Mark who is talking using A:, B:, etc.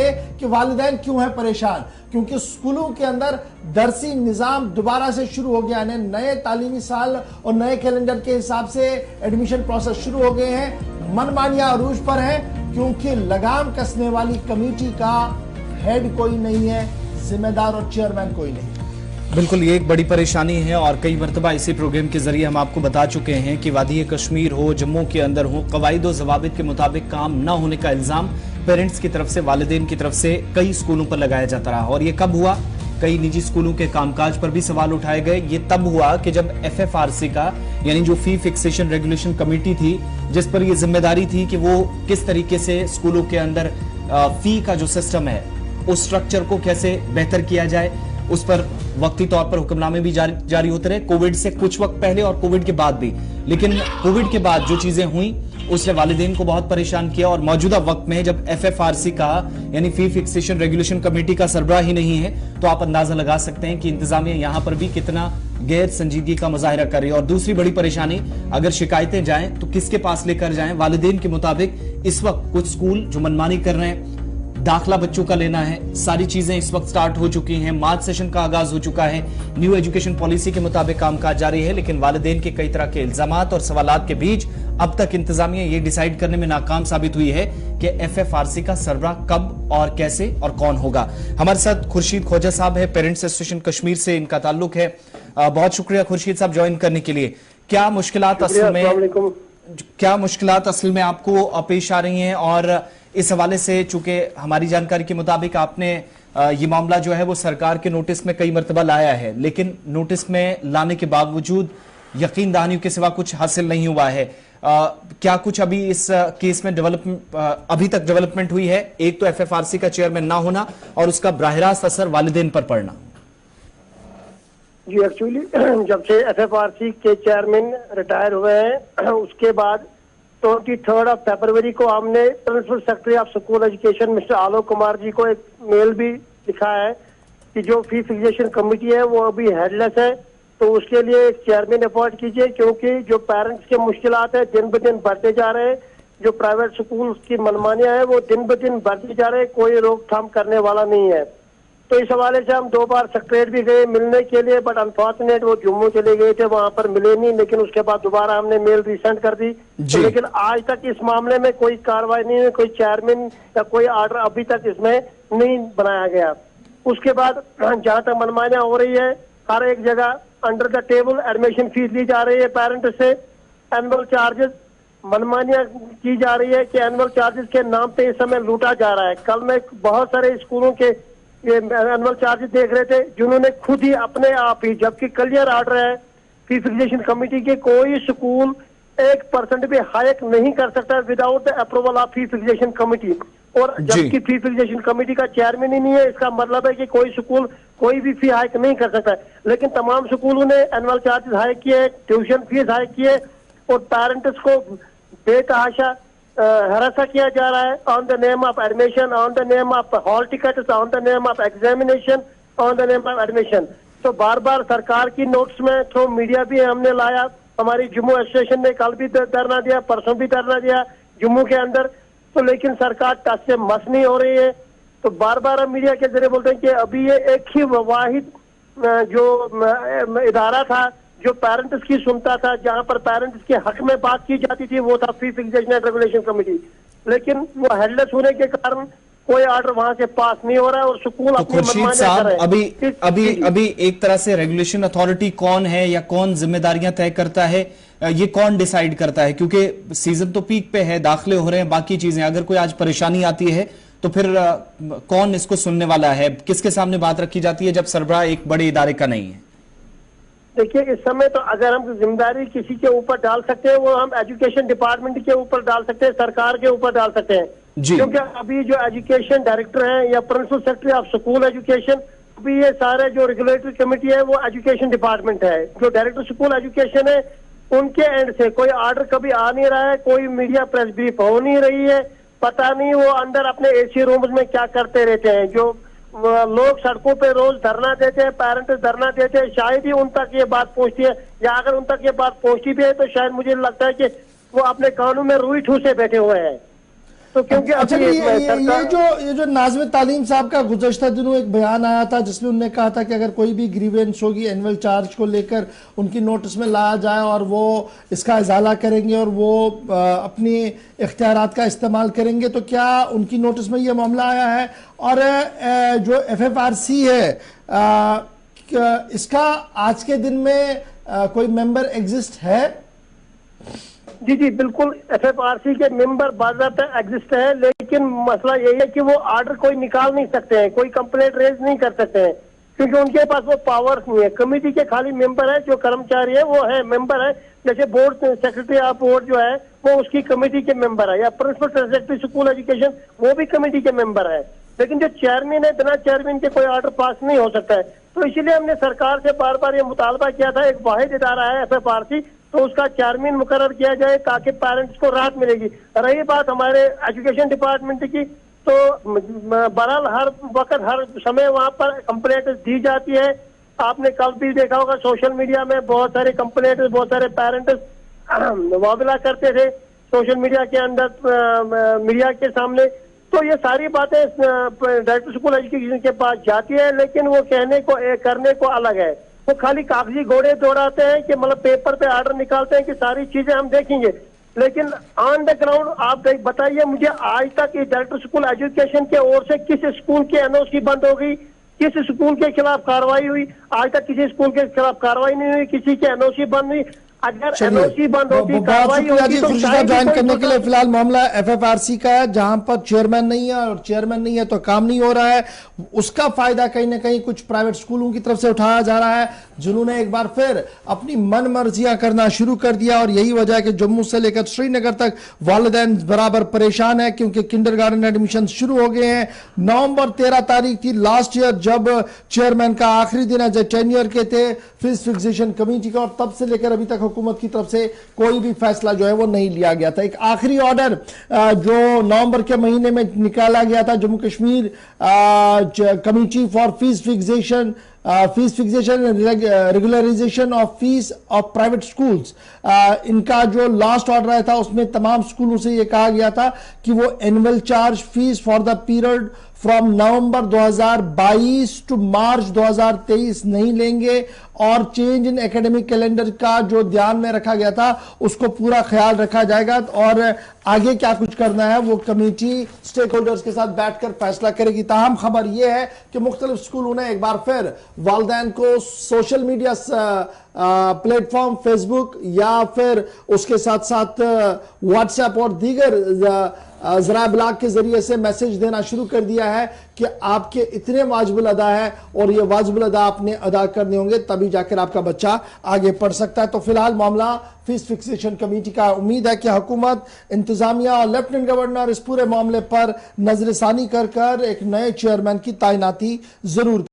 A: ये कि वालिदैन क्यों है परेशान, क्योंकि स्कूलों के अंदर दरसी निजाम दोबारा से शुरू हो गया है। नए तालीमी साल और नए कैलेंडर के हिसाब से एडमिशन प्रोसेस शुरू हो गए हैं। मनमानियां अरूज पर है क्योंकि लगाम कसने वाली कमेटी का हेड कोई नहीं है, जिम्मेदार और चेयरमैन कोई नहीं।
B: बिल्कुल, ये एक बड़ी परेशानी है और कई मरतबा इसी प्रोग्राम के जरिए हम आपको बता चुके हैं कि वादी कश्मीर हो, जम्मू के अंदर हो, कवायद और ज़वाबित के मुताबिक काम न होने का इल्ज़ाम पेरेंट्स की तरफ से, वालिदैन की तरफ से कई स्कूलों पर लगाया जाता रहा। और ये कब हुआ? कई निजी स्कूलों के कामकाज पर भी सवाल उठाए गए। ये तब हुआ कि जब FFRC का, यानी जो फी फिक्सेशन रेगुलेशन कमेटी थी, जिस पर यह जिम्मेदारी थी कि वो किस तरीके से स्कूलों के अंदर फी का जो सिस्टम है उस स्ट्रक्चर को कैसे बेहतर किया जाए, उस पर वक्ती तौर पर हुक्मनामे भी जारी होते रहे, कोविड से कुछ वक्त पहले और कोविड के बाद भी। लेकिन कोविड के बाद जो चीजें हुई उसने वालिदैन को बहुत परेशान किया और मौजूदा वक्त में जब FFRC का, यानी फी फिक्सेशन रेगुलेशन कमेटी का सरबराह ही नहीं है, तो आप अंदाजा लगा सकते हैं कि इंतजामिया यहां पर भी कितना गैर संजीदगी का मुजाहिरा कर रही है। और दूसरी बड़ी परेशानी, अगर शिकायतें जाएं तो किसके पास लेकर जाएं? वालिदैन के मुताबिक इस वक्त कुछ स्कूल जो मनमानी कर रहे हैं, दाखला बच्चों का लेना है, सारी चीजें इस वक्त स्टार्ट हो चुकी हैं, मार्च सेशन का आगाज हो चुका है, न्यू एजुकेशन पॉलिसी के मुताबिक कामकाज जारी है। लेकिन वालिदैन के कई तरह के इल्जामात और सवालात के बीच अब तक इंतजामिया ये डिसाइड करने में नाकाम साबित हुई है कि FFRC का सरबराह कब और कैसे और कौन होगा। हमारे साथ खुर्शीद खोजा साहब है, पेरेंट्स एसोसिएशन कश्मीर से इनका ताल्लुक है। बहुत शुक्रिया खुर्शीद साहब ज्वाइन करने के लिए। क्या मुश्किलात असल में आपको पेश आ रही हैं? और इस हवाले से चूंकि हमारी जानकारी के मुताबिक आपने ये मामला जो है वो सरकार के नोटिस में कई मरतबा लाया है, लेकिन नोटिस में लाने के बावजूद यकीन दहानी के सिवा कुछ हासिल नहीं हुआ है। क्या कुछ अभी इस केस में अभी तक डेवलपमेंट हुई है? एक तो FFRC का चेयरमैन ना होना और उसका बराह रास्त असर वालिदैन पर पड़ना।
C: जी, एक्चुअली जब से FFRC के चेयरमैन रिटायर हुए हैं उसके बाद 23 फरवरी को हमने principal secretary of school education mister Alok Kumar ji को एक मेल भी लिखा है कि जो फी फिक्सेशन कमेटी है वो अभी हेडलेस है, तो उसके लिए एक चेयरमैन अपॉइंट कीजिए, क्योंकि जो पेरेंट्स के मुश्किलात है दिन ब दिन बढ़ते जा रहे हैं, जो प्राइवेट स्कूल की मनमानियां है वो दिन ब दिन बढ़ते जा रहे हैं, कोई रोकथाम करने वाला नहीं है। तो इस हवाले से हम 2 बार सेक्रेटरी भी गए मिलने के लिए, बट अनफॉर्चुनेट वो जम्मू चले गए थे, वहां पर मिले नहीं। लेकिन उसके बाद दोबारा हमने मेल रिसेंड कर दी, तो लेकिन आज तक इस मामले में कोई कार्रवाई नहीं हुई, कोई चेयरमैन या कोई ऑर्डर अभी तक इसमें नहीं बनाया गया। उसके बाद जहां तक मनमानियां हो रही है, हर एक जगह under the table admission fees ली जा रही है पेरेंट से, एनुअल चार्जेस, मनमानियां की जा रही है कि एनुअल चार्जेस के नाम पे इस समय लूटा जा रहा है। कल मैं बहुत सारे स्कूलों के ये एनुअल चार्जेस देख रहे थे जिन्होंने खुद ही अपने आप ही, जबकि क्लियर ऑर्डर है फी फिक्सेशन कमेटी के, कोई स्कूल 1% भी हाइक नहीं कर सकता without the approval of fee fixation committee. और जबकि फी फिक्सेशन कमेटी का चेयरमैन ही नहीं है, इसका मतलब है कि कोई स्कूल कोई भी फी हाइक नहीं कर सकता। लेकिन तमाम स्कूलों ने एनुअल चार्जेस हाइक किए, ट्यूशन फीस हाइक किए और पेरेंट्स को बेतहाशा हरासा किया जा रहा है on the name of admission, on the name of hall ticket, on the name of examination, on the name of admission. तो बार बार सरकार की नोट्स में थ्रू मीडिया भी हमने लाया, हमारी जम्मू एसोसिएशन ने कल भी धरना दिया, परसों भी धरना दिया जम्मू के अंदर, तो लेकिन सरकार टच से मस नहीं हो रही है। तो बार बार हम मीडिया के जरिए बोलते हैं कि अभी ये एक ही वाहिद जो इदारा था जो पेरेंट्स की सुनता था, जहां पर पेरेंट्स के हक में बात की जाती थी, वो था फी फिक्सेशन एंड रेगुलेशन कमेटी। लेकिन वो हेडलेस होने के कारण कोई ऑर्डर वहां से पास नहीं हो रहा है और स्कूल अपनी मनमानी कर रहे हैं।
B: अभी एक तरह से रेगुलेशन अथॉरिटी कौन है या कौन जिम्मेदारियां तय करता है, ये कौन डिसाइड करता है? क्योंकि सीजन तो पीक पे है, दाखिले हो रहे हैं, बाकी चीजें, अगर कोई आज परेशानी आती है तो फिर कौन इसको सुनने वाला है? किसके सामने बात रखी जाती है जब सरबराह एक बड़े इदारे का नहीं है?
C: देखिए, इस समय तो अगर हम जिम्मेदारी किसी के ऊपर डाल सकते हैं, वो हम एजुकेशन डिपार्टमेंट के ऊपर डाल सकते हैं, सरकार के ऊपर डाल सकते हैं। क्योंकि अभी जो एजुकेशन डायरेक्टर हैं या principal secretary of school education, अभी ये सारे जो रेगुलेटरी कमेटी है वो एजुकेशन डिपार्टमेंट है। जो डायरेक्टर स्कूल एजुकेशन है उनके एंड से कोई ऑर्डर कभी आ नहीं रहा है, कोई मीडिया प्रेस ब्रीफ हो नहीं रही है, पता नहीं वो अंदर अपने एसी रूम्स में क्या करते रहते हैं। जो लोग सड़कों पे रोज धरना देते हैं, पेरेंट्स धरना देते हैं, शायद ही उन तक ये बात पहुंचती है, या अगर उन तक ये बात पहुंचती भी है तो शायद मुझे लगता है कि वो अपने कानों में रुई ठूसे बैठे हुए हैं। तो क्योंकि
A: अच्छा,
C: अभी
A: ये जो नाज़िम तालीम साहब का गुज़श्ता दिनों एक बयान आया था जिसमें उन्होंने कहा था कि अगर कोई भी ग्रीवेंस होगी एनुअल चार्ज को लेकर उनकी नोटिस में लाया जाए और वो इसका इजाला करेंगे और वो अपनी इख्तियारात का इस्तेमाल करेंगे, तो क्या उनकी नोटिस में ये मामला आया है? और जो FFRC है इसका आज के दिन में कोई मेंबर एग्जिस्ट है?
C: जी जी बिल्कुल, FFRC के मेंबर बाज़ाब्ता एग्जिस्ट है, लेकिन मसला यही है कि वो ऑर्डर कोई निकाल नहीं सकते हैं, कोई कंप्लेंट रेज नहीं कर सकते हैं, क्योंकि उनके पास वो पावर्स नहीं है। कमेटी के खाली मेंबर है, जो कर्मचारी है वो है मेंबर है, जैसे बोर्ड सेक्रेटरी ऑफ बोर्ड जो है वो उसकी कमेटी के मेंबर है, या प्रिंसिपल सेक्रेटरी स्कूल एजुकेशन वो भी कमेटी के मेंबर है। लेकिन जो चेयरमैन है, बिना चेयरमैन के कोई ऑर्डर पास नहीं हो सकता है। तो इसीलिए हमने सरकार से बार बार ये मुतालबा किया था, एक वाहिद इदारा है FFRC, तो उसका चेयरमैन मुकर्रर किया जाए ताकि पेरेंट्स को राहत मिलेगी। रही बात हमारे एजुकेशन डिपार्टमेंट की, तो बहरहाल हर वक्त हर समय वहां पर कंप्लेंट दी जाती है। आपने कल भी देखा होगा सोशल मीडिया में बहुत सारे कंप्लेंट, बहुत सारे पेरेंट्स मुआवजा करते थे सोशल मीडिया के अंदर, मीडिया के सामने। तो ये सारी बातें डायरेक्टर स्कूल एजुकेशन के पास जाती है, लेकिन वो कहने को करने को अलग है। वो खाली कागजी घोड़े दौड़ाते हैं कि मतलब पेपर पे ऑर्डर निकालते हैं कि सारी चीजें हम देखेंगे, लेकिन ऑन द ग्राउंड आप बताइए मुझे आज तक ये डायरेक्टर स्कूल एजुकेशन के ओर से किस स्कूल की NOC बंद हो गई, किस स्कूल के खिलाफ कार्रवाई हुई? आज तक किसी स्कूल के खिलाफ कार्रवाई नहीं हुई, किसी की NOC बंद हुई। अगर NOC बंद होती, कार्रवाई होती तो
A: ज्वाइन करने के लिए फिलहाल मामला FFRC का है, जहां पर चेयरमैन नहीं है और चेयरमैन नहीं है तो काम नहीं हो रहा है। उसका फायदा कहीं ना कहीं कुछ प्राइवेट स्कूलों की तरफ से उठाया जा रहा है, जिन्होंने एक बार फिर अपनी मन मर्जियां करना शुरू कर दिया। और यही वजह है कि जम्मू से लेकर श्रीनगर तक वालिदैन बराबर परेशान है, क्योंकि किंडरगार्टन एडमिशन शुरू हो गए हैं। नवंबर 13 तारीख थी लास्ट ईयर जब चेयरमैन का आखिरी दिन है, जब टेन्योर के थे फीस फिक्सेशन कमेटी का, और तब से लेकर अभी तक हुकूमत की तरफ से कोई भी फैसला जो है वो नहीं लिया गया था। एक आखिरी ऑर्डर जो नवंबर के महीने में निकाला गया था, Jammu Kashmir committee for fees fixation regularization of fees of private schools, इनका जो लास्ट ऑर्डर आया था उसमें तमाम स्कूलों से यह कहा गया था कि वो annual charge fees for the period from November 2022 to March 2023 नहीं लेंगे, और चेंज इन एकेडमिक कैलेंडर का जो ध्यान में रखा गया था उसको पूरा ख्याल रखा जाएगा। और आगे क्या कुछ करना है वो कमेटी स्टेक होल्डर्स के साथ बैठकर फैसला करेगी। ताहम खबर यह है कि मुख्तलिफ स्कूलों ने एक बार फिर वालिदैन को सोशल मीडिया प्लेटफॉर्म फेसबुक या फिर उसके साथ साथ व्हाट्सएप और दीगर जरा ब्लॉग के जरिए से मैसेज देना शुरू कर दिया है कि आपके इतने वाजिबुल अदा है और ये वाजिबुल अदा आपने अदा करने होंगे, तभी जाकर आपका बच्चा आगे पढ़ सकता है। तो फिलहाल मामला फीस फिक्सेशन कमेटी का, उम्मीद है कि हुकूमत, इंतजामिया और लेफ्टिनेंट गवर्नर इस पूरे मामले पर नजरसानी कर एक नए चेयरमैन की तैनाती जरूर